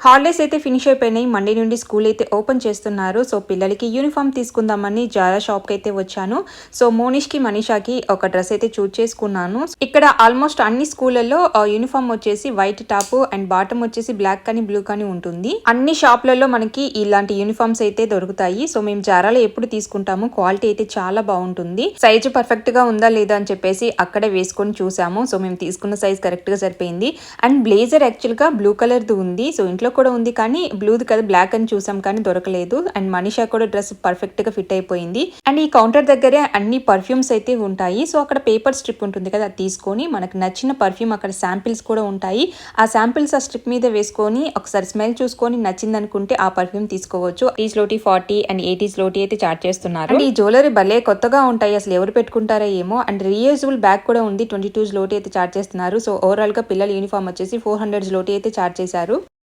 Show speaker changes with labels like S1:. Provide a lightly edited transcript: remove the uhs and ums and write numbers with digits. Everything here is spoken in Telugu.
S1: హాలిడేస్ అయితే ఫినిష్ అయిపోయినాయి. మండే నుండి స్కూల్ అయితే ఓపెన్ చేస్తున్నారు. సో పిల్లలకి యూనిఫామ్ తీసుకుందామని జారా షాప్కి అయితే వచ్చాను. సో మోనిష్కి మనీషాకి ఒక డ్రెస్ అయితే చూస్ చేసుకున్నాను. ఇక్కడ ఆల్మోస్ట్ అన్ని స్కూళ్ళలో యూనిఫామ్ వచ్చేసి వైట్ టాప్ అండ్ బాటమ్ వచ్చేసి బ్లాక్ కానీ బ్లూ కానీ ఉంటుంది. అన్ని షాప్లలో మనకి ఇలాంటి యూనిఫామ్స్ అయితే దొరుకుతాయి. సో మేము జారాలో ఎప్పుడు తీసుకుంటాము. క్వాలిటీ అయితే చాలా బాగుంటుంది. సైజు పర్ఫెక్ట్ గా ఉందా లేదా అని చెప్పేసి అక్కడే వేసుకొని చూసాము. సో మేము తీసుకున్న సైజ్ కరెక్ట్ గా సరిపోయింది. అండ్ బ్లేజర్ యాక్చువల్ గా బ్లూ కలర్ ది ఉంది. సో ఇంట్లో కూడా ఉంది కానీ బ్లూది కదా బ్లాక్ అని చూసాం కానీ దొరకలేదు. అండ్ మనీషా కూడా డ్రెస్ పర్ఫెక్ట్ గా ఫిట్ అయిపోయింది. అండ్ ఈ కౌంటర్ దగ్గరే అన్ని పర్ఫ్యూమ్స్ అయితే ఉంటాయి. సో అక్కడ పేపర్ స్ట్రిప్ ఉంటుంది కదా, అది తీసుకొని మనకు నచ్చిన పర్ఫ్యూమ్ అక్కడ శాంపిల్స్ కూడా ఉంటాయి. ఆ శాంపిల్స్ ఆ స్ట్రిప్ మీద వేసుకొని ఒకసారి స్మెల్ చూసుకొని నచ్చింది అనుకుంటే ఆ పర్ఫ్యూమ్ తీసుకోవచ్చు. ఈ స్లోటీ 40 అండ్ 80 స్లోటీ అయితే చార్జ్ చేస్తున్నారు. అండ్ ఈ జ్యువెలరీ భలే కొత్తగా ఉంటాయి, అసలు ఎవరు పెట్టుకుంటారో ఏమో. అండ్ రీయూజబుల్ బ్యాగ్ కూడా ఉంది. 22 స్లోటీ అయితే చార్జ్ చేస్తున్నారు. సో ఓవరాల్ గా పిల్లల యూనిఫామ్ వచ్చేసి 400 స్లోటీ అయితే చార్జ్ చేశారు.